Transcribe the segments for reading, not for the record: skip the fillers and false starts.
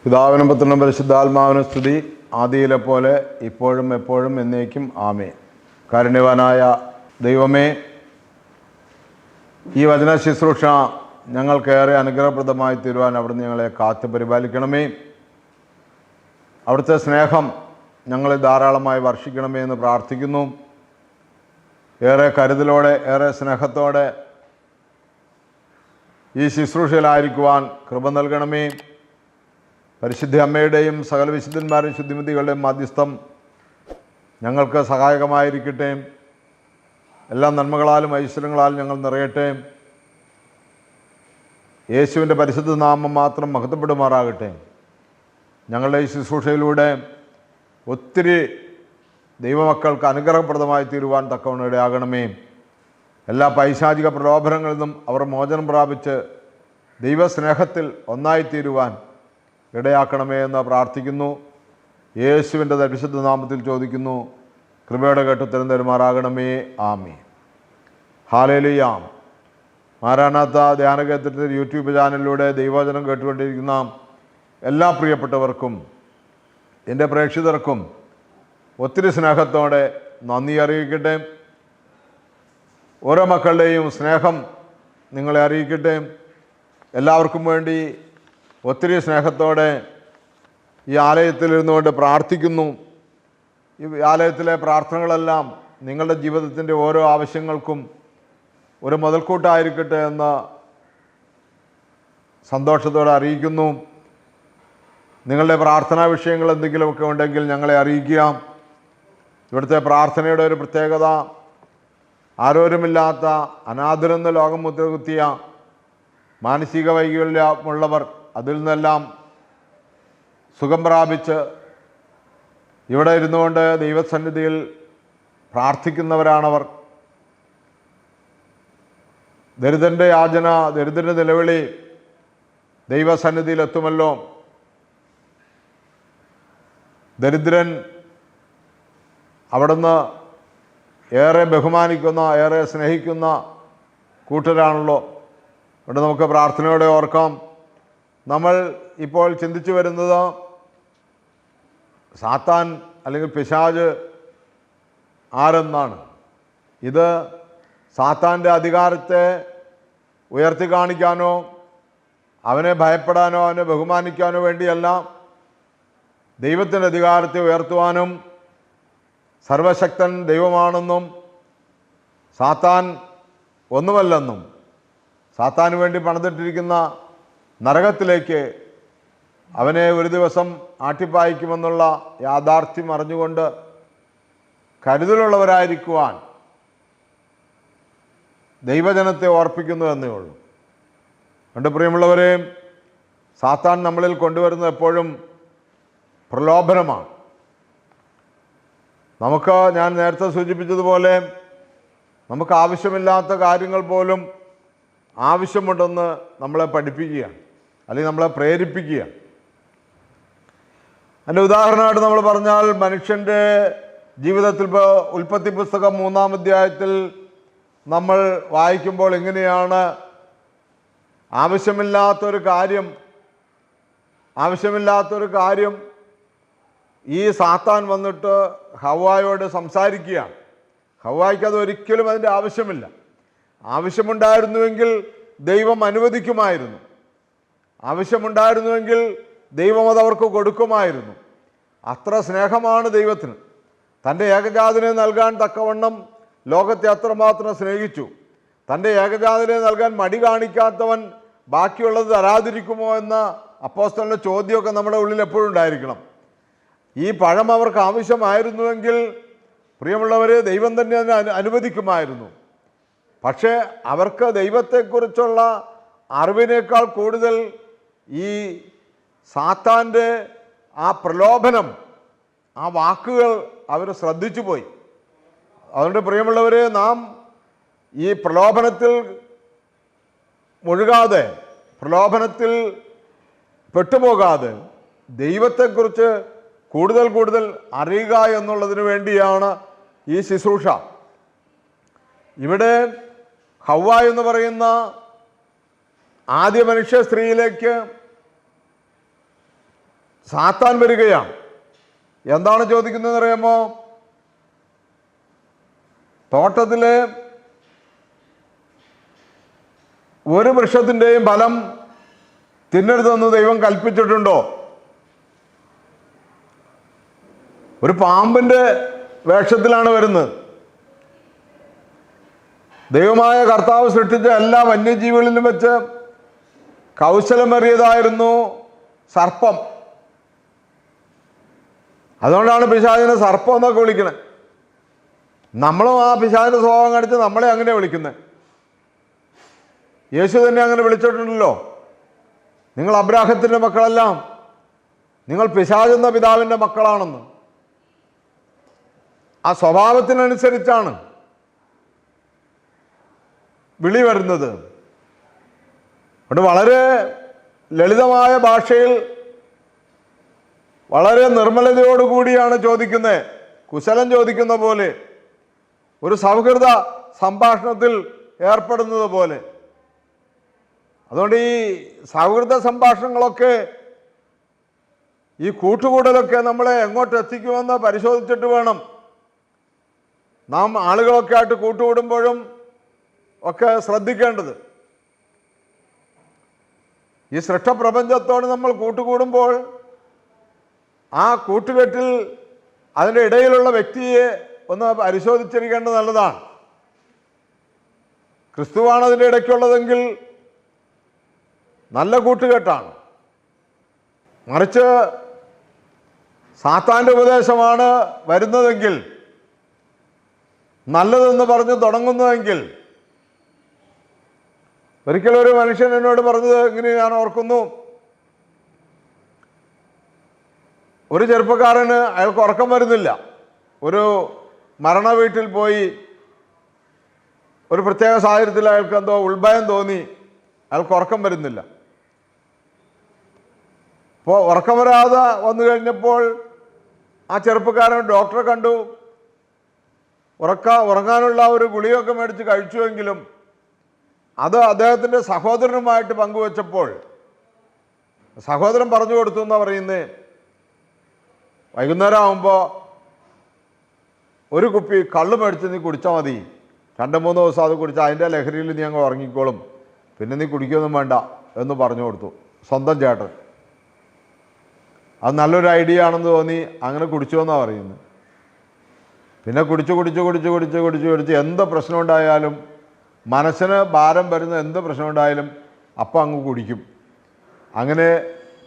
പിതാവിനും പുത്രനും പരിശുദ്ധാത്മാവിനും സ്തുതി, ആദിയിലെ പോലെ ഇപ്പോഴും എപ്പോഴും എന്നേക്കും ആമേൻ. കാരുണ്യവാനായ ദൈവമേ, ഈ വചന ശുശ്രൂഷ ഞങ്ങൾക്കേറെ അനുഗ്രഹപ്രദമായി തീരുവാൻ അവിടുന്ന് ഞങ്ങളെ കാത്തു പരിപാലിക്കണമേ. അവിടുത്തെ സ്നേഹം ഞങ്ങളെ ധാരാളമായി വർഷിക്കണമേ എന്ന് പ്രാർത്ഥിക്കുന്നു. ഏറെ കരുതലോടെ, ഏറെ സ്നേഹത്തോടെ ഈ ശുശ്രൂഷയിലായിരിക്കുവാൻ കൃപ നൽകണമേ. പരിശുദ്ധ അമ്മയുടെയും സകല വിശുദ്ധന്മാരും ശുദ്ധിമതികളുടെയും മധ്യസ്ഥം ഞങ്ങൾക്ക് സഹായകമായിരിക്കട്ടെ. എല്ലാ നന്മകളാലും ഐശ്വര്യങ്ങളാലും ഞങ്ങൾ നിറയട്ടെ. യേശുവിൻ്റെ പരിശുദ്ധ നാമം മാത്രം മഹത്വപ്പെടുമാറാകട്ടെ. ഞങ്ങളുടെ ഈ ശുശ്രൂഷയിലൂടെ ഒത്തിരി ദൈവമക്കൾക്ക് അനുഗ്രഹപ്രദമായി തീരുവാൻ തക്കവണ്ണം ഇടയാകണമേ. എല്ലാ പൈശാചിക പ്രലോഭനങ്ങളിൽ നിന്നും അവർ മോചനം പ്രാപിച്ച് ദൈവസ്നേഹത്തിൽ ഒന്നായിത്തീരുവാൻ ഇടയാക്കണമേ എന്ന് പ്രാർത്ഥിക്കുന്നു. യേശുവിൻ്റെ പരിശുദ്ധ നാമത്തിൽ ചോദിക്കുന്നു. കൃപയുടെ കേട്ട് ഉത്തരം തരുമാറാകണമേ. ആമേൻ. ഹല്ലേലൂയ. മാരാനാത്ത ധ്യാനകേന്ദ്രത്തിൻ്റെ യൂട്യൂബ് ചാനലിലൂടെ ദൈവവചനം കേട്ടുകൊണ്ടിരിക്കുന്ന എല്ലാ പ്രിയപ്പെട്ടവർക്കും എൻ്റെ പ്രേക്ഷിതർക്കും ഒത്തിരി സ്നേഹത്തോടെ നന്ദി അറിയിക്കട്ടെ. ഓരോ മക്കളുടെയും സ്നേഹം നിങ്ങളെ അറിയിക്കട്ടെ. എല്ലാവർക്കും വേണ്ടി ഒത്തിരി സ്നേഹത്തോടെ ഈ ആലയത്തിലിരുന്നുകൊണ്ട് പ്രാർത്ഥിക്കുന്നു. ഈ ആലയത്തിലെ പ്രാർത്ഥനകളെല്ലാം നിങ്ങളുടെ ജീവിതത്തിൻ്റെ ഓരോ ആവശ്യങ്ങൾക്കും ഒരു മുതൽക്കൂട്ടായിരിക്കട്ടെ എന്ന് സന്തോഷത്തോടെ അറിയിക്കുന്നു. നിങ്ങളുടെ പ്രാർത്ഥനാ വിഷയങ്ങൾ എന്തെങ്കിലുമൊക്കെ ഉണ്ടെങ്കിൽ ഞങ്ങളെ അറിയിക്കുക. ഇവിടുത്തെ പ്രാർത്ഥനയുടെ ഒരു പ്രത്യേകത, ആരോരുമില്ലാത്ത അനാഥരെന്ന് ലോകം മുദ്രകുത്തിയ മാനസിക വൈകല്യമുള്ളവർ അതിൽ നിന്നെല്ലാം സുഖം പ്രാപിച്ച് ഇവിടെ ഇരുന്നുകൊണ്ട് ദൈവസന്നിധിയിൽ പ്രാർത്ഥിക്കുന്നവരാണവർ. ദരിദ്രൻ്റെ യാചന, ദരിദ്രൻ്റെ നിലവിളി ദൈവസന്നിധിയിൽ എത്തുമല്ലോ. ദരിദ്രൻ അവിടുന്ന് ഏറെ ബഹുമാനിക്കുന്ന, ഏറെ സ്നേഹിക്കുന്ന കൂട്ടരാണല്ലോ. ഇവിടെ നമുക്ക് പ്രാർത്ഥനയോടെ ഓർക്കാം. നമ്മൾ ഇപ്പോൾ ചിന്തിച്ചു വരുന്നത് സാത്താൻ അല്ലെങ്കിൽ പിശാച് ആരെന്നാണ്. ഇത് സാത്താൻ്റെ അധികാരത്തെ ഉയർത്തി കാണിക്കാനോ അവനെ ഭയപ്പെടാനോ അവനെ ബഹുമാനിക്കാനോ വേണ്ടിയല്ല, ദൈവത്തിൻ്റെ അധികാരത്തെ ഉയർത്തുവാനും സർവശക്തൻ ദൈവമാണെന്നും സാത്താൻ ഒന്നുമല്ലെന്നും സാത്താന് വേണ്ടി പണിതിട്ടിരിക്കുന്ന നരകത്തിലേക്ക് അവനെ ഒരു ദിവസം ആട്ടിപ്പായിക്കുമെന്നുള്ള യാഥാർത്ഥ്യം അറിഞ്ഞുകൊണ്ട് കരുതലുള്ളവരായിരിക്കുവാൻ ദൈവജനത്തെ ഓർപ്പിക്കുന്നു എന്നേ ഉള്ളൂ. എൻ്റെ പ്രിയമുള്ളവരെ, സാത്താൻ നമ്മളിൽ കൊണ്ടുവരുന്നത് എപ്പോഴും പ്രലോഭനമാണ്. നമുക്ക്, ഞാൻ നേരത്തെ സൂചിപ്പിച്ചതുപോലെ, നമുക്ക് ആവശ്യമില്ലാത്ത കാര്യങ്ങൾ പോലും ആവശ്യമുണ്ടെന്ന് നമ്മളെ പഠിപ്പിക്കുകയാണ്, അല്ലെങ്കിൽ നമ്മളെ പ്രേരിപ്പിക്കുകയാണ്. അതിൻ്റെ ഉദാഹരണമായിട്ട് നമ്മൾ പറഞ്ഞാൽ, മനുഷ്യൻ്റെ ജീവിതത്തിൽ ഇപ്പോൾ ഉൽപ്പത്തി പുസ്തകം 3-ാം അധ്യായത്തിൽ നമ്മൾ വായിക്കുമ്പോൾ എങ്ങനെയാണ് ആവശ്യമില്ലാത്തൊരു കാര്യം ഈ സാത്താൻ വന്നിട്ട് ഹവ്വായോട് സംസാരിക്കുകയാണ്. ഹവ്വായ്ക്ക് അത് ഒരിക്കലും അതിൻ്റെ ആവശ്യമില്ല. ആവശ്യമുണ്ടായിരുന്നുവെങ്കിൽ ദൈവം അനുവദിക്കുമായിരുന്നു. ആവശ്യമുണ്ടായിരുന്നുവെങ്കിൽ ദൈവം അത് അവർക്ക് കൊടുക്കുമായിരുന്നു. അത്ര സ്നേഹമാണ് ദൈവത്തിന്. തൻ്റെ ഏകജാതനെ നൽകാൻ തക്കവണ്ണം ലോകത്തെ അത്രമാത്രം സ്നേഹിച്ചു. തൻ്റെ ഏകജാതനെ നൽകാൻ മടി കാണിക്കാത്തവൻ ബാക്കിയുള്ളത് തരാതിരിക്കുമോ എന്ന അപ്പോസ്തലൻ്റെ ചോദ്യമൊക്കെ നമ്മുടെ ഉള്ളിൽ എപ്പോഴും ഉണ്ടായിരിക്കണം. ഈ പഴം അവർക്ക് ആവശ്യമായിരുന്നുവെങ്കിൽ പ്രിയമുള്ളവരെ, ദൈവം തന്നെ അതിനെ അനുവദിക്കുമായിരുന്നു. പക്ഷേ അവർക്ക് ദൈവത്തെക്കുറിച്ചുള്ള അറിവിനേക്കാൾ കൂടുതൽ ഈ സാത്താൻ്റെ ആ പ്രലോഭനം, ആ വാക്കുകൾ അവർ ശ്രദ്ധിച്ചു പോയി. അതുകൊണ്ട് പ്രിയമുള്ളവരെ, നാം ഈ പ്രലോഭനത്തിൽ മുഴുകാതെ, പ്രലോഭനത്തിൽ പെട്ടുപോകാതെ ദൈവത്തെക്കുറിച്ച് കൂടുതൽ അറിയുക എന്നുള്ളതിന് വേണ്ടിയാണ് ഈ ശുശ്രൂഷ. ഇവിടെ ഹവ്വ എന്ന് പറയുന്ന ആദ്യ മനുഷ്യ സ്ത്രീയിലേക്ക് സാത്താൻ വരികയാണ്. എന്താണ് ചോദിക്കുന്നതെന്ന് അറിയാമോ? തോട്ടത്തിലെ ഒരു വൃക്ഷത്തിൻ്റെയും ഫലം തിന്നരുതെന്ന് ദൈവം കൽപ്പിച്ചിട്ടുണ്ടോ? ഒരു പാമ്പിൻ്റെ വേഷത്തിലാണ് വരുന്നത്. ദൈവമായ കർത്താവ് സൃഷ്ടിച്ച എല്ലാ വന്യജീവികളിലും വെച്ച് കൗശലമേറിയതായിരുന്നു സർപ്പം. അതുകൊണ്ടാണ് പിശാചിനെ സർപ്പം എന്നൊക്കെ വിളിക്കുന്നത്. നമ്മളും ആ പിശാചിൻ്റെ സ്വഭാവം കാണിച്ച് നമ്മളെ അങ്ങനെ വിളിക്കുന്നത്. യേശു തന്നെ അങ്ങനെ വിളിച്ചിട്ടുണ്ടല്ലോ. നിങ്ങൾ അബ്രാഹത്തിൻ്റെ മക്കളെല്ലാം, നിങ്ങൾ പിശാചെന്ന പിതാവിൻ്റെ മക്കളാണെന്ന്. ആ സ്വഭാവത്തിനനുസരിച്ചാണ് വിളി വരുന്നത്. അതുകൊണ്ട് വളരെ ലളിതമായ ഭാഷയിൽ വളരെ നിർമ്മലതയോടുകൂടിയാണ് ചോദിക്കുന്നത്. കുശലം ചോദിക്കുന്ന പോലെ, ഒരു സൗഹൃദ സംഭാഷണത്തിൽ ഏർപ്പെടുന്നത് പോലെ. അതുകൊണ്ട് ഈ സൗഹൃദ സംഭാഷണങ്ങളൊക്കെ, ഈ കൂട്ടുകൂടലൊക്കെ നമ്മളെ എങ്ങോട്ട് എത്തിക്കുമെന്ന് പരിശോധിച്ചിട്ട് വേണം നാം ആളുകളൊക്കെ ആയിട്ട് കൂട്ടുകൂടുമ്പോഴും ഒക്കെ ശ്രദ്ധിക്കേണ്ടത്. ഈ സൃഷ്ടപ്രപഞ്ചത്തോട് നമ്മൾ കൂട്ടുകൂടുമ്പോൾ ആ കൂട്ടുകെട്ടിൽ അതിൻ്റെ ഇടയിലുള്ള വ്യക്തിയെ ഒന്ന് പരിശോധിച്ചിരിക്കേണ്ടത് നല്ലതാണ്. ക്രിസ്തുവാണ് അതിൻ്റെ ഇടയ്ക്കുള്ളതെങ്കിൽ നല്ല കൂട്ടുകെട്ടാണ്. മറിച്ച് സാത്താൻ്റെ ഉപദേശമാണ് വരുന്നതെങ്കിൽ, നല്ലതെന്ന് പറഞ്ഞ് തുടങ്ങുന്നതെങ്കിൽ, ഒരിക്കലൊരു മനുഷ്യൻ എന്നോട് പറഞ്ഞത് ഇങ്ങനെ ഞാൻ ഓർക്കുന്നു. ഒരു ചെറുപ്പക്കാരന് അയാൾക്ക് ഉറക്കം വരുന്നില്ല. ഒരു മരണ വീട്ടിൽ പോയി ഒരു പ്രത്യേക സാഹചര്യത്തിൽ അയാൾക്ക് എന്തോ ഉൾഭയം തോന്നി, അയാൾക്ക് ഉറക്കം വരുന്നില്ല. അപ്പോൾ ഉറക്കം വരാതെ വന്നു കഴിഞ്ഞപ്പോൾ ആ ചെറുപ്പക്കാരൻ ഡോക്ടറെ കണ്ടു. ഉറങ്ങാനുള്ള ഒരു ഗുളികയൊക്കെ മേടിച്ച് കഴിച്ചുവെങ്കിലും അത് അദ്ദേഹത്തിൻ്റെ സഹോദരനുമായിട്ട് പങ്കുവച്ചപ്പോൾ സഹോദരൻ പറഞ്ഞു കൊടുത്തു എന്നാണ് പറയുന്നത്, വൈകുന്നേരം ആകുമ്പോൾ ഒരു കുപ്പി കള്ള് മേടിച്ച് നീ കുടിച്ചാൽ മതി, 2-3 ദിവസം അത് കുടിച്ചാൽ അതിൻ്റെ ലഹരിയിൽ നീ അങ്ങ് ഉറങ്ങിക്കോളും, പിന്നെ നീ കുടിക്കൊന്നും വേണ്ട എന്ന് പറഞ്ഞു കൊടുത്തു സ്വന്തം ചേട്ടൻ. അത് നല്ലൊരു ഐഡിയ ആണെന്ന് തോന്നി അങ്ങനെ കുടിച്ചു എന്നാണ് പറയുന്നത്. പിന്നെ കുടിച്ച് എന്ത് പ്രശ്നമുണ്ടായാലും, മനസ്സിന് ഭാരം വരുന്ന എന്ത് പ്രശ്നമുണ്ടായാലും അപ്പം അങ്ങ് കുടിക്കും. അങ്ങനെ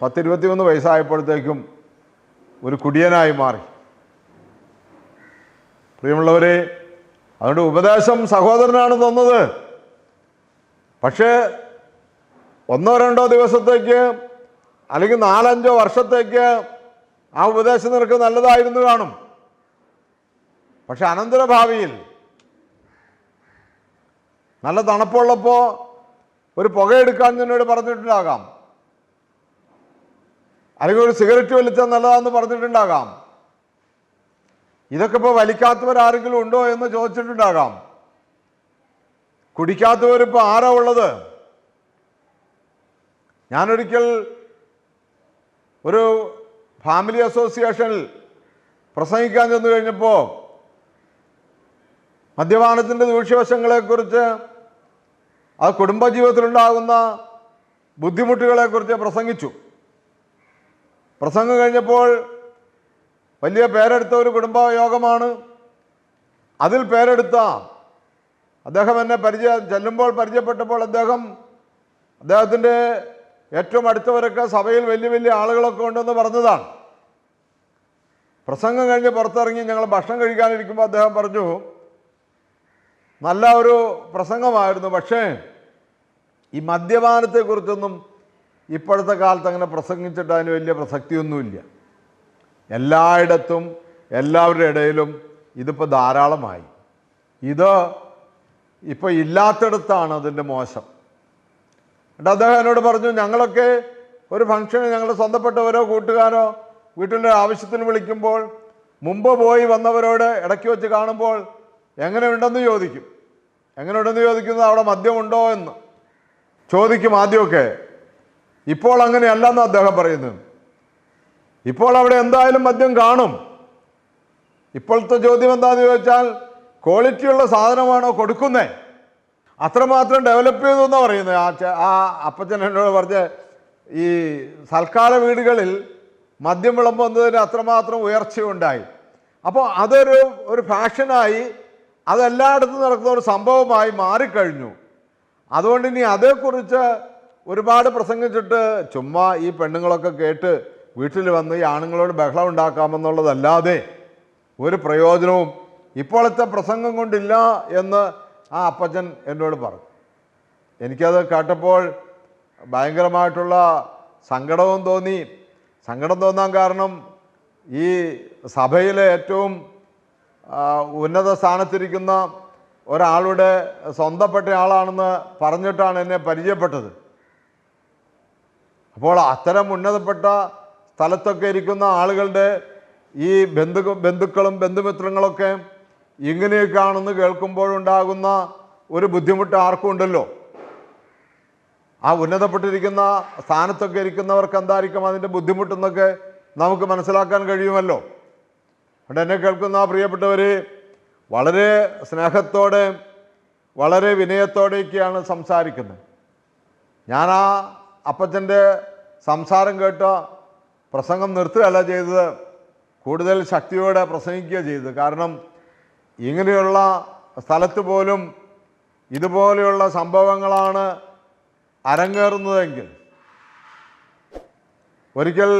10-21 വയസ്സായപ്പോഴത്തേക്കും ഒരു കുടിയനായി മാറി. പ്രിയമുള്ളവരെ, അതുകൊണ്ട് ഉപദേശം സഹോദരനാണ് തന്നത്. പക്ഷേ 1-2 ദിവസത്തേക്ക് അല്ലെങ്കിൽ 4-5 വർഷത്തേക്ക് ആ ഉപദേശം നിനക്ക് നല്ലതായിരുന്നു കാണും. പക്ഷെ അനന്തരഭാവിയിൽ നല്ല തണുപ്പുള്ളപ്പോൾ ഒരു പുകയെടുക്കാൻ നിന്നോട് പറഞ്ഞിട്ടുണ്ടാകാം, അല്ലെങ്കിൽ ഒരു സിഗരറ്റ് വലിച്ചാൽ നല്ലതാണെന്ന് പറഞ്ഞിട്ടുണ്ടാകാം. ഇതൊക്കെ ഇപ്പോൾ വലിക്കാത്തവരാരെങ്കിലും ഉണ്ടോ എന്ന് ചോദിച്ചിട്ടുണ്ടാകാം. കുടിക്കാത്തവരിപ്പോൾ ആരാ ഉള്ളത്? ഞാനൊരിക്കൽ ഒരു ഫാമിലി അസോസിയേഷനിൽ പ്രസംഗിക്കാൻ ചെന്നു കഴിഞ്ഞപ്പോൾ മദ്യപാനത്തിൻ്റെ ദൂഷ്യവശങ്ങളെക്കുറിച്ച്, അത് കുടുംബജീവിതത്തിലുണ്ടാകുന്ന ബുദ്ധിമുട്ടുകളെക്കുറിച്ച് പ്രസംഗിച്ചു. പ്രസംഗം കഴിഞ്ഞപ്പോൾ വലിയ പേരെടുത്ത ഒരു കുടുംബയോഗമാണ്. അതിൽ പേരെടുത്ത അദ്ദേഹം എന്നെ ചെല്ലുമ്പോൾ പരിചയപ്പെട്ടപ്പോൾ അദ്ദേഹത്തിൻ്റെ ഏറ്റവും അടുത്തവരൊക്കെ സഭയിൽ വലിയ വലിയ ആളുകളൊക്കെ ഉണ്ടെന്ന് പറഞ്ഞതാണ്. പ്രസംഗം കഴിഞ്ഞ് പുറത്തിറങ്ങി ഞങ്ങൾ ഭക്ഷണം കഴിക്കാനിരിക്കുമ്പോൾ അദ്ദേഹം പറഞ്ഞു, നല്ല ഒരു പ്രസംഗമായിരുന്നു, പക്ഷേ ഈ മദ്യപാനത്തെക്കുറിച്ചൊന്നും ഇപ്പോഴത്തെ കാലത്ത് അങ്ങനെ പ്രസംഗിച്ചിട്ട് അതിന് വലിയ പ്രസക്തിയൊന്നുമില്ല. എല്ലായിടത്തും എല്ലാവരുടെ ഇടയിലും ഇതിപ്പോൾ ധാരാളമായി. ഇത് ഇപ്പോൾ ഇല്ലാത്തിടത്താണ് അതിൻ്റെ മോശം. എന്നിട്ട് അദ്ദേഹം എന്നോട് പറഞ്ഞു, ഞങ്ങളൊക്കെ ഒരു ഫംഗ്ഷന് ഞങ്ങളുടെ സ്വന്തപ്പെട്ടവരോ കൂട്ടുകാരോ വീട്ടിൻ്റെ ആവശ്യത്തിന് വിളിക്കുമ്പോൾ മുമ്പ് പോയി വന്നവരോട് ഇടയ്ക്ക് വെച്ച് കാണുമ്പോൾ എങ്ങനെയുണ്ടെന്ന് ചോദിക്കും. എങ്ങനെയുണ്ടെന്ന് ചോദിക്കുന്നത് അവിടെ മദ്യമുണ്ടോ എന്ന് ചോദിക്കും ആദ്യമൊക്കെ. ഇപ്പോൾ അങ്ങനെയല്ലെന്ന് അദ്ദേഹം പറയുന്നത്. ഇപ്പോൾ അവിടെ എന്തായാലും മദ്യം കാണും. ഇപ്പോഴത്തെ ചോദ്യം എന്താണെന്ന് ചോദിച്ചാൽ, ക്വാളിറ്റിയുള്ള സാധനമാണോ കൊടുക്കുന്നത്? അത്രമാത്രം ഡെവലപ്പ് ചെയ്തു എന്നാണ് പറയുന്നത്. ആ അപ്പച്ചൻ എന്നോട് പറഞ്ഞ് ഈ സൽക്കാര വീടുകളിൽ മദ്യം വിളമ്പുന്നതിന് അത്രമാത്രം ഉയർച്ചയുണ്ടായി. അപ്പോൾ അതൊരു ഫാഷനായി, അതെല്ലായിടത്തും നടക്കുന്ന ഒരു സംഭവമായി മാറിക്കഴിഞ്ഞു. അതുകൊണ്ട് ഇനി അതേക്കുറിച്ച് ഒരുപാട് പ്രസംഗിച്ചിട്ട് ചുമ്മാ ഈ പെണ്ണുങ്ങളൊക്കെ കേട്ട് വീട്ടിൽ വന്ന് ഈ ആണുങ്ങളോട് ബഹളം ഉണ്ടാക്കാമെന്നുള്ളതല്ലാതെ ഒരു പ്രയോജനവും ഇപ്പോഴത്തെ പ്രസംഗം കൊണ്ടില്ല എന്ന് ആ അപ്പച്ചൻ എന്നോട് പറഞ്ഞു. എനിക്കത് കേട്ടപ്പോൾ ഭയങ്കരമായിട്ടുള്ള സങ്കടവും തോന്നി. സങ്കടം തോന്നാൻ കാരണം, ഈ സഭയിലെ ഏറ്റവും ഉന്നത സ്ഥാനത്തിരിക്കുന്ന ഒരാളുടെ സ്വന്തപ്പെട്ട ആളാണെന്ന് പറഞ്ഞിട്ടാണ് എന്നെ പരിചയപ്പെട്ടത്. അപ്പോൾ അത്തരം ഉന്നതപ്പെട്ട സ്ഥലത്തൊക്കെ ഇരിക്കുന്ന ആളുകളുടെ ഈ ബന്ധുക്കളും ബന്ധുമിത്രങ്ങളൊക്കെ ഇങ്ങനെയൊക്കെയാണെന്ന് കേൾക്കുമ്പോഴുണ്ടാകുന്ന ഒരു ബുദ്ധിമുട്ട് ആർക്കും ഉണ്ടല്ലോ. ആ ഉന്നതപ്പെട്ടിരിക്കുന്ന സ്ഥാനത്തൊക്കെ ഇരിക്കുന്നവർക്ക് എന്തായിരിക്കും അതിൻ്റെ ബുദ്ധിമുട്ടെന്നൊക്കെ നമുക്ക് മനസ്സിലാക്കാൻ കഴിയുമല്ലോ. അതുകൊണ്ട് എന്നെ കേൾക്കുന്ന പ്രിയപ്പെട്ടവർ, വളരെ സ്നേഹത്തോടെ വളരെ വിനയത്തോടെയൊക്കെയാണ് സംസാരിക്കുന്നത്. ഞാൻ ആ അപ്പച്ചൻ്റെ സംസാരം കേട്ട പ്രസംഗം നിർത്തുകയല്ല ചെയ്തത്, കൂടുതൽ ശക്തിയോടെ പ്രസംഗിക്കുക ചെയ്തത്. കാരണം ഇങ്ങനെയുള്ള സ്ഥലത്ത് പോലും ഇതുപോലെയുള്ള സംഭവങ്ങളാണ് അരങ്ങേറുന്നതെങ്കിൽ, ഒരിക്കൽ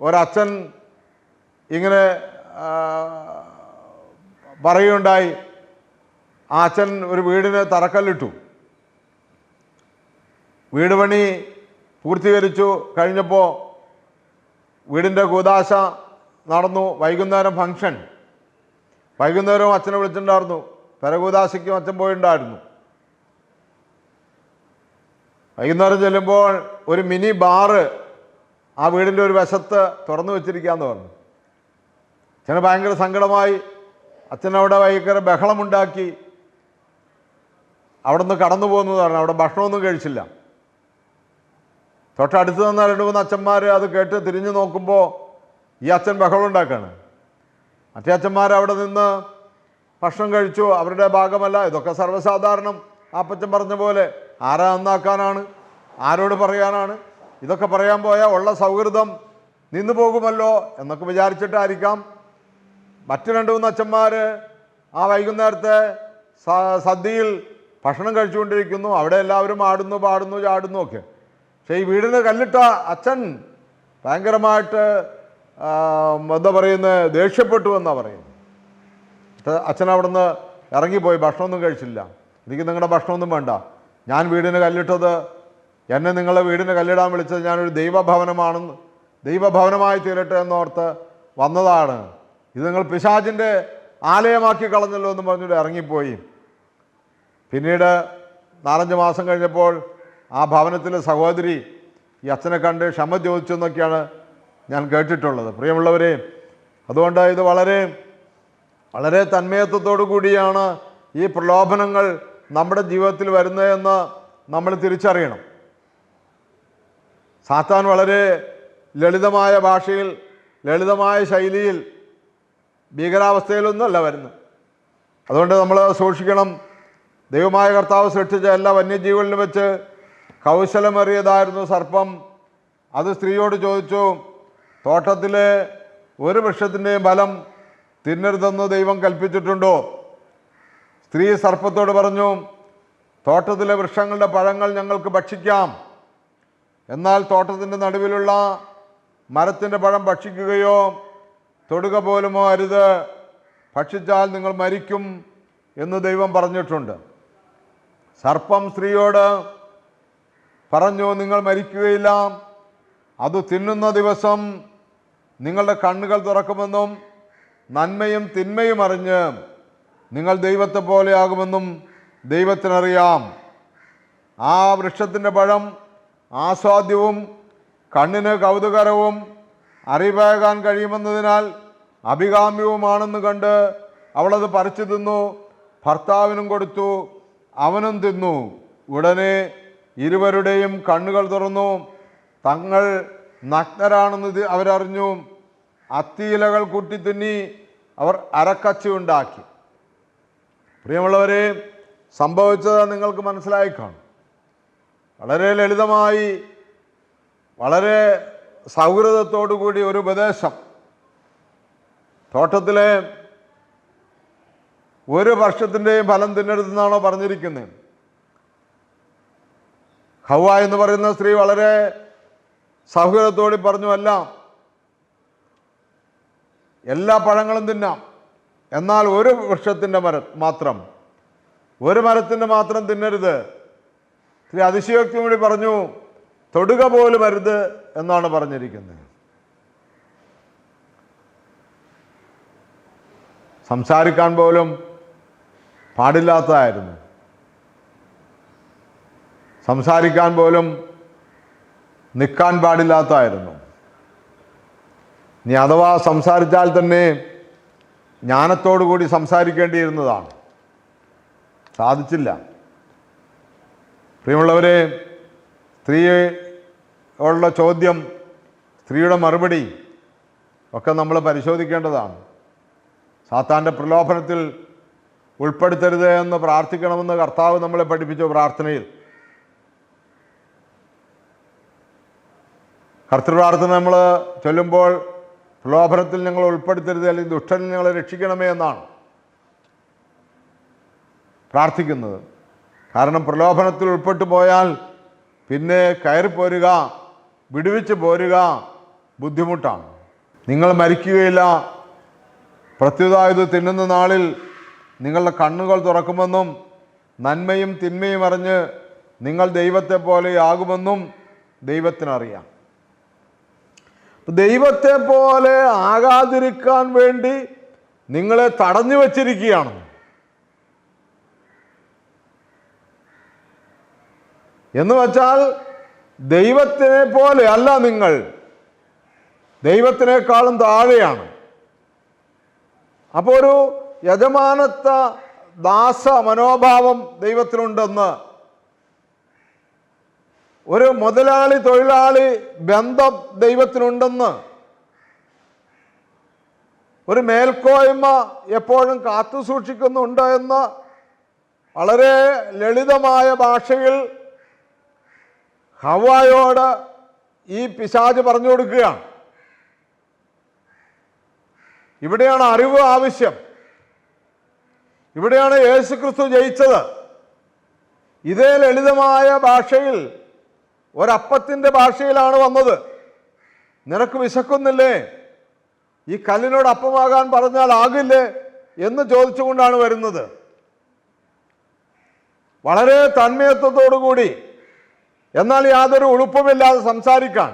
ഒരച്ഛൻ ഇങ്ങനെ പറയുകയുണ്ടായി. ആ അച്ഛൻ ഒരു വീടിന് തറക്കല്ലിട്ടു. വീട് പണി പൂർത്തീകരിച്ചു കഴിഞ്ഞപ്പോൾ വീടിൻ്റെ കൂദാശ നടന്നു. വൈകുന്നേരം ഫംഗ്ഷൻ. വൈകുന്നേരവും അച്ഛനെ വിളിച്ചിട്ടുണ്ടായിരുന്നു. പെരകൂദാശയ്ക്കും അച്ഛൻ പോയിട്ടുണ്ടായിരുന്നു. വൈകുന്നേരം ചെല്ലുമ്പോൾ ഒരു മിനി ബാറ് ആ വീടിൻ്റെ ഒരു വശത്ത് തുറന്നു വെച്ചിരിക്കുകയെന്ന് പറഞ്ഞു. അച്ഛന് ഭയങ്കര സങ്കടമായി. അച്ഛനവിടെ ഭയങ്കര ബഹളമുണ്ടാക്കി. അവിടെ നിന്ന് കടന്നു പോകുന്നതാണ്. അവിടെ ഭക്ഷണമൊന്നും കഴിച്ചില്ല. തൊട്ടടുത്ത് നിന്ന് 2-3 അച്ഛന്മാർ അത് കേട്ട് തിരിഞ്ഞു നോക്കുമ്പോൾ ഈ അച്ഛൻ ബഹളം ഉണ്ടാക്കുകയാണ്. മറ്റേ അച്ഛന്മാർ അവിടെ നിന്ന് ഭക്ഷണം കഴിച്ചു. അവരുടെ ഭാഗമല്ല. ഇതൊക്കെ സർവ്വസാധാരണം. അപ്പച്ചൻ പറഞ്ഞ പോലെ ആരാ നന്നാക്കാനാണ്, ആരോട് പറയാനാണ്? ഇതൊക്കെ പറയാൻ പോയാൽ ഉള്ള സൗഹൃദം നിന്നു പോകുമല്ലോ എന്നൊക്കെ വിചാരിച്ചിട്ടായിരിക്കാം മറ്റു 2-3 അച്ഛന്മാർ ആ വൈകുന്നേരത്തെ സദ്യയിൽ ഭക്ഷണം കഴിച്ചുകൊണ്ടിരിക്കുന്നു. അവിടെ എല്ലാവരും ആടുന്നു, പാടുന്നു, ചാടുന്നു ഒക്കെ. പക്ഷേ ഈ വീടിന് കല്ലിട്ട അച്ഛൻ ഭയങ്കരമായിട്ട് എന്താ പറയുന്നത്, ദേഷ്യപ്പെട്ടു എന്നാണ് പറയുന്നത്. അച്ഛൻ അവിടെ നിന്ന് ഇറങ്ങിപ്പോയി. ഭക്ഷണമൊന്നും കഴിച്ചില്ല. എനിക്ക് നിങ്ങളുടെ ഭക്ഷണമൊന്നും വേണ്ട. ഞാൻ വീടിന് കല്ലിട്ടത്, എന്നെ നിങ്ങളെ വീടിന് കല്ലിടാൻ വിളിച്ചത് ഞാനൊരു ദൈവഭവനമായി തീരട്ടെ എന്നോർത്ത് വന്നതാണ്. ഇത് നിങ്ങൾ പിശാചിൻ്റെ ആലയമാക്കി കളഞ്ഞല്ലോ എന്ന് പറഞ്ഞിട്ട് ഇറങ്ങിപ്പോയി. പിന്നീട് 4-5 മാസം കഴിഞ്ഞപ്പോൾ ആ ഭവനത്തിലെ സഹോദരി ഈ അച്ഛനെ കണ്ട് ക്ഷമ ചോദിച്ചു എന്നൊക്കെയാണ് ഞാൻ കേട്ടിട്ടുള്ളത്. പ്രിയമുള്ളവരെ, അതുകൊണ്ട് ഇത് വളരെ വളരെ തന്മയത്വത്തോടു കൂടിയാണ് ഈ പ്രലോഭനങ്ങൾ നമ്മുടെ ജീവിതത്തിൽ വരുന്നതെന്ന് നമ്മൾ തിരിച്ചറിയണം. സാത്താൻ വളരെ ലളിതമായ ഭാഷയിൽ, ലളിതമായ ശൈലിയിൽ, ഭീകരാവസ്ഥയിലൊന്നുമല്ല വരുന്നത്. അതുകൊണ്ട് നമ്മൾ സൂക്ഷിക്കണം. ദൈവമായ കർത്താവ് സൃഷ്ടിച്ച എല്ലാ വന്യജീവികളിലും വെച്ച് കൗശലമേറിയതായിരുന്നു സർപ്പം. അത് സ്ത്രീയോട് ചോദിച്ചു, തോട്ടത്തിലെ ഒരു വൃക്ഷത്തിൻ്റെയും ഫലം തിന്നരുതെന്ന് ദൈവം കൽപ്പിച്ചിട്ടുണ്ടോ? സ്ത്രീ സർപ്പത്തോട് പറഞ്ഞു, തോട്ടത്തിലെ വൃക്ഷങ്ങളുടെ പഴങ്ങൾ ഞങ്ങൾക്ക് ഭക്ഷിക്കാം, എന്നാൽ തോട്ടത്തിൻ്റെ നടുവിലുള്ള മരത്തിൻ്റെ പഴം ഭക്ഷിക്കുകയോ തൊടുക പോലുമോ അരുത്, ഭക്ഷിച്ചാൽ നിങ്ങൾ മരിക്കും എന്ന് ദൈവം പറഞ്ഞിട്ടുണ്ട്. സർപ്പം സ്ത്രീയോട് പറഞ്ഞു, നിങ്ങൾ മരിക്കുകയില്ല, അത് തിന്നുന്ന ദിവസം നിങ്ങളുടെ കണ്ണുകൾ തുറക്കുമെന്നും നന്മയും തിന്മയും അറിഞ്ഞ് നിങ്ങൾ ദൈവത്തെ പോലെയാകുമെന്നും ദൈവത്തിനറിയാം. ആ വൃക്ഷത്തിൻ്റെ പഴം ആസ്വാദ്യവും കണ്ണിന് കൗതുകരവും അറിവേകാൻ കഴിയുമെന്നതിനാൽ അഭികാമ്യവുമാണെന്ന് കണ്ട് അവളത് പറിച്ചു തിന്നു. ഭർത്താവിനും കൊടുത്തു, അവനും തിന്നു. ഉടനെ ഇരുവരുടെയും കണ്ണുകൾ തുറന്നു. തങ്ങൾ നഗ്നരാണെന്ന് അവരറിഞ്ഞു. അത്തിയിലകൾ കുത്തിത്തുന്നി അവർ അരക്കച്ചി ഉണ്ടാക്കി. പ്രിയമുള്ളവരെ, സംഭവിച്ചത് നിങ്ങൾക്ക് മനസ്സിലായി കാണും. വളരെ ലളിതമായി, വളരെ സൗഹൃദത്തോടു കൂടി ഒരു ഉപദേശം. തോട്ടത്തിലെ ഒരു വർഷത്തിൻ്റെയും ഫലം തിന്നരുതെന്നാണോ പറഞ്ഞിരിക്കുന്നത്? ഹവ്വ എന്ന് പറയുന്ന സ്ത്രീ വളരെ സൗഹൃദത്തോടെ പറഞ്ഞു, അല്ല, എല്ലാ പഴങ്ങളും തിന്നാം, എന്നാൽ ഒരു വൃക്ഷത്തിൻ്റെ മാത്രം, ഒരു മരത്തിൻ്റെ മാത്രം തിന്നരുത്. സ്ത്രീ അതിശയോക്തി കൂടി പറഞ്ഞു, തൊടുക പോലും അരുത് എന്നാണ് പറഞ്ഞിരിക്കുന്നത്. സംസാരിക്കാൻ പോലും പാടില്ലാത്തതായിരുന്നു. സംസാരിക്കാൻ പോലും നിൽക്കാൻ പാടില്ലാത്തതായിരുന്നു. നീ അഥവാ സംസാരിച്ചാൽ തന്നെ ജ്ഞാനത്തോടു കൂടി സംസാരിക്കേണ്ടിയിരുന്നതാണ്. സാധിച്ചില്ല. പ്രിയമുള്ളവരെ, സ്ത്രീയോടുള്ള ചോദ്യം, സ്ത്രീയുടെ മറുപടി ഒക്കെ നമ്മൾ പരിശോധിക്കേണ്ടതാണ്. സാത്താൻ്റെ പ്രലോഭനത്തിൽ ഉൾപ്പെടുത്തരുത് എന്ന് പ്രാർത്ഥിക്കണമെന്ന് കർത്താവ് നമ്മളെ പഠിപ്പിച്ചു പ്രാർത്ഥനയിൽ. കർത്തൃപ്രാർത്ഥന നമ്മൾ ചൊല്ലുമ്പോൾ പ്രലോഭനത്തിൽ ഞങ്ങൾ ഉൾപ്പെടുത്തരുത്, അല്ലെങ്കിൽ ദുഷ്ടനിൽ ഞങ്ങളെ രക്ഷിക്കണമേ എന്നാണ് പ്രാർത്ഥിക്കുന്നത്. കാരണം പ്രലോഭനത്തിൽ ഉൾപ്പെട്ടു പോയാൽ പിന്നെ കയറിപ്പോരുക, വിടുവിച്ച് പോരുക ബുദ്ധിമുട്ടാണ്. നിങ്ങൾ മരിക്കുകയില്ല, പ്രത്യുത ഇത് തിന്നുന്ന നാളിൽ നിങ്ങളുടെ കണ്ണുകൾ തുറക്കുമെന്നും നന്മയും തിന്മയും അറിഞ്ഞ് നിങ്ങൾ ദൈവത്തെ പോലെ ആകുമെന്നും ദൈവത്തിനറിയാം. ദൈവത്തെ പോലെ ആകാതിരിക്കാൻ വേണ്ടി നിങ്ങളെ തടഞ്ഞു വച്ചിരിക്കുകയാണ്. എന്ന് വച്ചാൽ ദൈവത്തിനെ പോലെ അല്ല, നിങ്ങൾ ദൈവത്തിനേക്കാളും താഴെയാണ്. അപ്പോൾ ഒരു യജമാനത്വ ദാസ മനോഭാവം ദൈവത്തിനുണ്ടെന്ന്, ഒരു മുതലാളി തൊഴിലാളി ബന്ധം ദൈവത്തിനുണ്ടെന്ന്, ഒരു മേൽക്കോയ്മ എപ്പോഴും കാത്തു സൂക്ഷിക്കുന്നുണ്ട് എന്ന് വളരെ ലളിതമായ ഭാഷയിൽ ഹവ്വായോട് ഈ പിശാച് പറഞ്ഞു കൊടുക്കുകയാണ്. ഇവിടെയാണ് അറിവ് ആവശ്യം. ഇവിടെയാണ് യേശുക്രിസ്തു ജയിച്ചത്. ഇതേ ലളിതമായ ഭാഷയിൽ, ഒരപ്പത്തിൻ്റെ ഭാഷയിലാണ് വന്നത്. നിനക്ക് വിശക്കുന്നില്ലേ? ഈ കല്ലിനോട് അപ്പമാകാൻ പറഞ്ഞാൽ ആകില്ലേ എന്ന് ചോദിച്ചുകൊണ്ടാണ് വരുന്നത്. വളരെ തന്മയത്വത്തോടു കൂടി, എന്നാൽ യാതൊരു ഉളുപ്പുമില്ലാതെ സംസാരിക്കാൻ.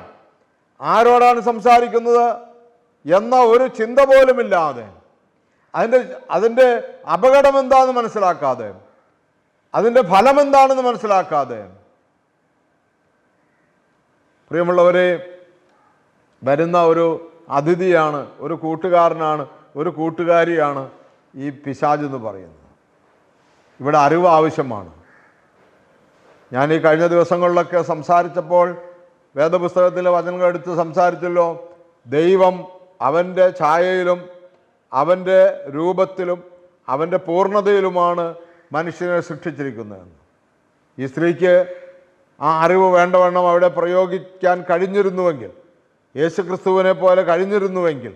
ആരോടാണ് സംസാരിക്കുന്നത് എന്ന ഒരു ചിന്ത പോലുമില്ലാതെ, അതിൻ്റെ അപകടം എന്താണെന്ന് മനസ്സിലാക്കാതെ, അതിൻ്റെ ഫലം എന്താണെന്ന് മനസ്സിലാക്കാതെ. പ്രിയമുള്ളവരെ, വരുന്ന ഒരു അതിഥിയാണ്, ഒരു കൂട്ടുകാരനാണ്, ഒരു കൂട്ടുകാരിയാണ് ഈ പിശാച് എന്ന് പറയുന്നത്. ഇവിടെ അറിവ് ആവശ്യമാണ്. ഞാൻ ഈ കഴിഞ്ഞ ദിവസങ്ങളിലൊക്കെ സംസാരിച്ചപ്പോൾ വേദപുസ്തകത്തിലെ വചനങ്ങൾ എടുത്ത് സംസാരിച്ചല്ലോ. ദൈവം അവൻ്റെ ഛായയിലും അവൻ്റെ രൂപത്തിലും അവൻ്റെ പൂർണ്ണതയിലുമാണ് മനുഷ്യനെ സൃഷ്ടിച്ചിരിക്കുന്നതെന്ന്. ഈ സ്ത്രീക്ക് ആ അറിവ് വേണ്ടവണ്ണം അവിടെ പ്രയോഗിക്കാൻ കഴിഞ്ഞിരുന്നുവെങ്കിൽ, യേശുക്രിസ്തുവിനെ പോലെ കഴിഞ്ഞിരുന്നുവെങ്കിൽ,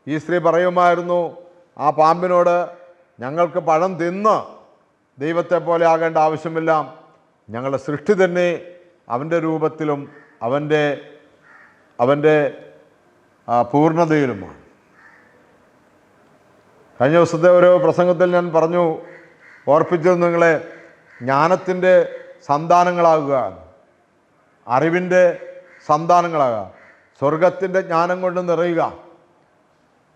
ഈ സ്ത്രീ പറയുമായിരുന്നു, ആ പാമ്പിനോട് ഞങ്ങൾക്ക് പഴം തിന്ന് ദൈവത്തെ പോലെ ആകേണ്ട ആവശ്യമില്ല, ഞങ്ങളുടെ സൃഷ്ടി തന്നെ അവൻ്റെ രൂപത്തിലും അവൻ്റെ പൂർണ്ണതയിലുമാണ്. കഴിഞ്ഞ ദിവസത്തെ ഒരു പ്രസംഗത്തിൽ ഞാൻ പറഞ്ഞു, ഓർപ്പിച്ചിരുന്നു നിങ്ങളെ, ജ്ഞാനത്തിൻ്റെ സന്താനങ്ങളാകുക, അറിവിൻ്റെ സന്താനങ്ങളാകുക, സ്വർഗത്തിൻ്റെ ജ്ഞാനം കൊണ്ട് നിറയുക.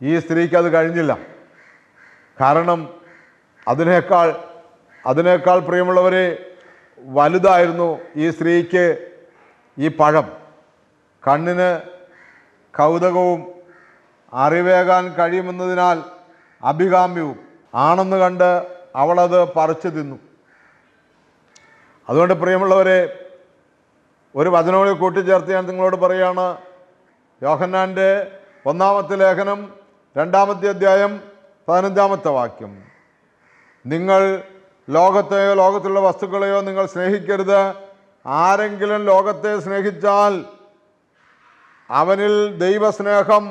ഈ സ്ത്രീക്ക് അത് കഴിഞ്ഞില്ല. കാരണം അതിനേക്കാൾ പ്രിയമുള്ളവരെ, വലുതായിരുന്നു ഈ സ്ത്രീക്ക് ഈ പഴം. കണ്ണിന് കൗതുകവും അറിവേകാൻ കഴിയുമെന്നതിനാൽ അഭികാമ്യവും ആണെന്ന് കണ്ട് അവളത് പറിച്ചു തിന്നു. അതുകൊണ്ട് പ്രിയമുള്ളവരെ, ഒരു വചനോട് കൂട്ടിച്ചേർത്ത് ഞാൻ നിങ്ങളോട് പറയുകയാണ്. യോഹന്നാൻ്റെ 1-ാമത്തെ ലേഖനം 2-ാമത്തെ അധ്യായം 15-ാമത്തെ വാക്യം. നിങ്ങൾ ലോകത്തെയോ ലോകത്തിലുള്ള വസ്തുക്കളെയോ നിങ്ങൾ സ്നേഹിക്കരുത്. ആരെങ്കിലും ലോകത്തെ സ്നേഹിച്ചാൽ അവനിൽ ദൈവസ്നേഹം,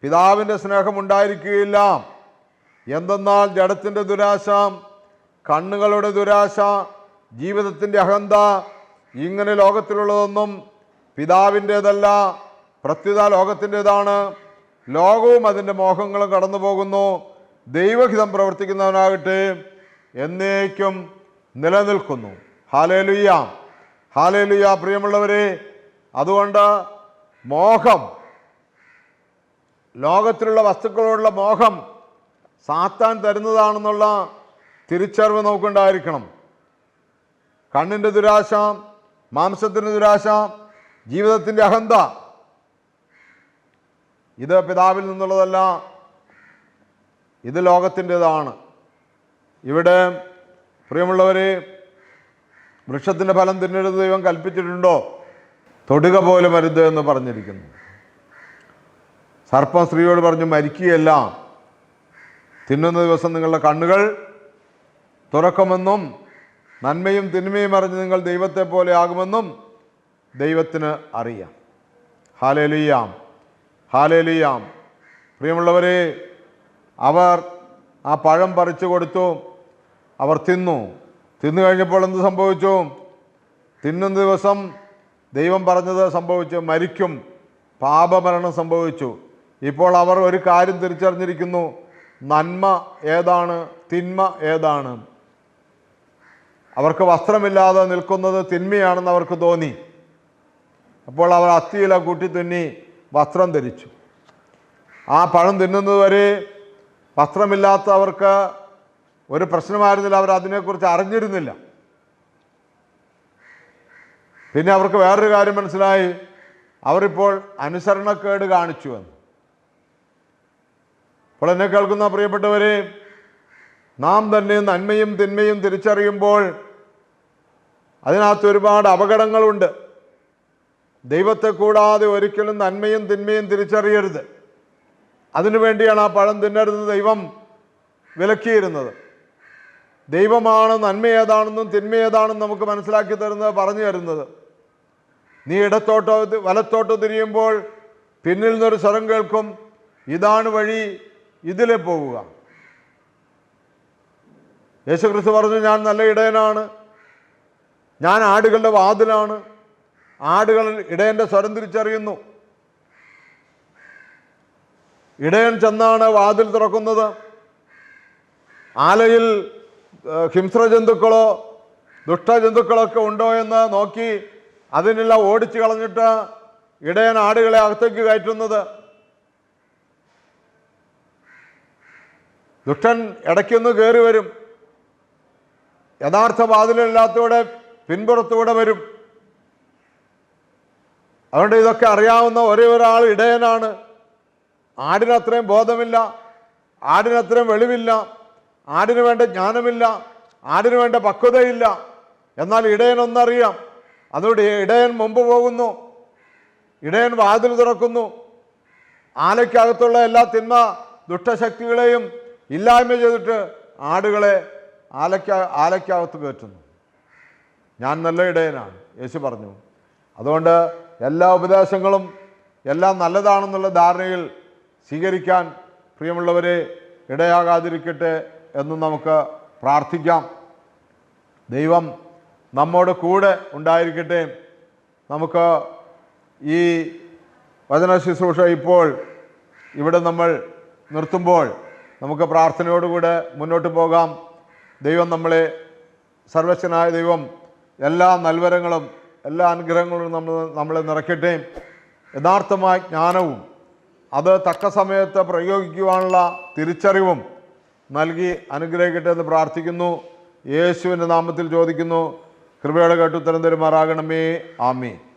പിതാവിൻ്റെ സ്നേഹം ഉണ്ടായിരിക്കുകയില്ല. എന്തെന്നാൽ ജഡത്തിൻ്റെ ദുരാശ, കണ്ണുകളുടെ ദുരാശ, ജീവിതത്തിൻ്റെ അഹന്ത, ഇങ്ങനെ ലോകത്തിലുള്ളതൊന്നും പിതാവിൻ്റേതല്ല, പ്രത്യുത ലോകത്തിൻ്റേതാണ്. ലോകവും അതിൻ്റെ മോഹങ്ങളും കടന്നു പോകുന്നു. ദൈവഹിതം പ്രവർത്തിക്കുന്നവനാകട്ടെ എന്നേക്കും നിലനിൽക്കുന്നു. Hallelujah, hallelujah. പ്രിയമുള്ളവരെ, അതുകൊണ്ട് മോഹം, ലോകത്തിലുള്ള വസ്തുക്കളോടുള്ള മോഹം സാത്താൻ തരുന്നതാണെന്നുള്ള തിരിച്ചറിവ് നമുക്കുണ്ടായിരിക്കണം. കണ്ണിൻ്റെ ദുരാശ, മാംസത്തിൻ്റെ ദുരാശ, ജീവിതത്തിൻ്റെ അഹന്ത, ഇത് പിതാവിൽ നിന്നുള്ളതല്ല, ഇത് ലോകത്തിൻ്റെതാണ്. ഇവിടെ പ്രിയമുള്ളവരെ, വൃക്ഷത്തിൻ്റെ ഫലം തിന്നരുത് ദൈവം കൽപ്പിച്ചിട്ടുണ്ടോ? തൊടുക പോലും അരുത് എന്ന് പറഞ്ഞിരിക്കുന്നു. സർപ്പം സ്ത്രീയോട് പറഞ്ഞു, മരിക്കുകയല്ല, തിന്നുന്ന ദിവസം നിങ്ങളുടെ കണ്ണുകൾ തുറക്കുമെന്നും നന്മയും തിന്മയും അറിഞ്ഞ് നിങ്ങൾ ദൈവത്തെ പോലെ ആകുമെന്നും ദൈവത്തിന് അറിയാം. Hallelujah, hallelujah. പ്രിയമുള്ളവരെ, അവർ ആ പഴം പറിച്ചു കൊടുത്തു. അവർ തിന്നു കഴിഞ്ഞപ്പോൾ എന്ത് സംഭവിച്ചു? തിന്നുന്ന ദിവസം ദൈവം പറഞ്ഞത് സംഭവിച്ചു, മരിക്കും, പാപമരണം സംഭവിച്ചു. ഇപ്പോൾ അവർ ഒരു കാര്യം തിരിച്ചറിഞ്ഞിരിക്കുന്നു, നന്മ ഏതാണ്, തിന്മ ഏതാണ്. അവർക്ക് വസ്ത്രമില്ലാതെ നിൽക്കുന്നത് തിന്മയാണെന്ന് അവർക്ക് തോന്നി. അപ്പോൾ അവർ അത്തിയില കൂട്ടി തുന്നി വസ്ത്രം ധരിച്ചു. ആ പഴം തിന്നുന്നതുവരെ വസ്ത്രമില്ലാത്തവർക്ക് ഒരു പ്രശ്നമായിരുന്നില്ല, അവർ അതിനെക്കുറിച്ച് അറിഞ്ഞിരുന്നില്ല. പിന്നെ അവർക്ക് വേറൊരു കാര്യം മനസ്സിലായി, അവരിപ്പോൾ അനുസരണക്കേട് കാണിച്ചു എന്ന്. അപ്പോൾ എന്നെ കേൾക്കുന്ന പ്രിയപ്പെട്ടവരെ, നാം തന്നെ നന്മയും തിന്മയും തിരിച്ചറിയുമ്പോൾ അതിനകത്ത് ഒരുപാട് അപകടങ്ങളുണ്ട്. ദൈവത്തെ കൂടാതെ ഒരിക്കലും നന്മയും തിന്മയും തിരിച്ചറിയരുത്. അതിനുവേണ്ടിയാണ് ആ പഴം തിന്നരുത് ദൈവം വിലക്കിയിരുന്നത്. ദൈവമാണ് നന്മ ഏതാണെന്നും തിന്മ ഏതാണെന്നും നമുക്ക് മനസ്സിലാക്കി തരുന്നത്, പറഞ്ഞു തരുന്നത്. നീ ഇടത്തോട്ടോ വലത്തോട്ടോ തിരിയുമ്പോൾ പിന്നിൽ നിന്നൊരു സ്വരം കേൾക്കും, ഇതാണ് വഴി, ഇതിലെ പോവുക. യേശുക്രിസ്തു പറഞ്ഞു, ഞാൻ നല്ല ഇടയനാണ്, ഞാൻ ആടുകളുടെ വാതിലാണ്. ആടുകൾ ഇടയൻ്റെ സ്വരം തിരിച്ചറിയുന്നു. ഇടയൻ ചെന്നാണ് വാതിൽ തുറക്കുന്നത്. ആലയിൽ ഹിംസ്രജന്തുക്കളോ ദുഷ്ടജന്തുക്കളൊക്കെ ഉണ്ടോ എന്ന് നോക്കി അതിനെല്ലാം ഓടിച്ചു കളഞ്ഞിട്ട് ഇടയൻ ആടുകളെ അകത്തേക്ക് കയറ്റുന്നത്. ദുഷ്ടൻ ഇടയ്ക്കൊന്ന് കയറി വരും, യഥാർത്ഥ വാതിലില്ലാത്തൂടെ പിൻപുറത്തൂടെ വരും. അതുകൊണ്ട് ഇതൊക്കെ അറിയാവുന്ന ഒരേ ഒരാൾ ഇടയനാണ്. ആടിനത്രയും ബോധമില്ല, ആടിനത്രയും വെളിവില്ല, ആടിന് വേണ്ട ജ്ഞാനമില്ല, ആടിന് വേണ്ട പക്വതയില്ല. എന്നാൽ ഇടയനൊന്നറിയാം. അതുകൊണ്ട് ഇടയൻ മുമ്പ് പോകുന്നു, ഇടയൻ വാതിൽ തുറക്കുന്നു. ആലയ്ക്കകത്തുള്ള എല്ലാ തിന്മ ദുഷ്ടശക്തികളെയും ഇല്ലായ്മ ചെയ്തിട്ട് ആടുകളെ ആലയ്ക്കകത്ത് കയറ്റുന്നു. ഞാൻ നല്ല ഇടയനാണ്, യേശു പറഞ്ഞു. അതുകൊണ്ട് എല്ലാ ഉപദേശങ്ങളും എല്ലാം നല്ലതാണെന്നുള്ള ധാരണയിൽ സ്വീകരിക്കാൻ പ്രിയമുള്ളവരെ ഇടയാകാതിരിക്കട്ടെ എന്ന് നമുക്ക് പ്രാർത്ഥിക്കാം. ദൈവം നമ്മോട് കൂടെ ഉണ്ടായിരിക്കട്ടെ. നമുക്ക് ഈ വചന ശുശ്രൂഷ ഇപ്പോൾ ഇവിടെ നമ്മൾ നിർത്തുമ്പോൾ നമുക്ക് പ്രാർത്ഥനയോടുകൂടെ മുന്നോട്ട് പോകാം. ദൈവം സർവശക്തനായ ദൈവം എല്ലാ നൽവരങ്ങളും എല്ലാ അനുഗ്രഹങ്ങളും നമ്മളെ നിറയ്ക്കട്ടെ. യഥാർത്ഥമായ ജ്ഞാനവും അത് തക്ക സമയത്ത് പ്രയോഗിക്കുവാനുള്ള തിരിച്ചറിവും നൽകി അനുഗ്രഹിക്കട്ടെ എന്ന് പ്രാർത്ഥിക്കുന്നു. യേശുവിൻ്റെ നാമത്തിൽ ചോദിക്കുന്നു. കൃപയോടെ കേട്ടുത്തരം തരുമാറാകണമേ. ആമീൻ.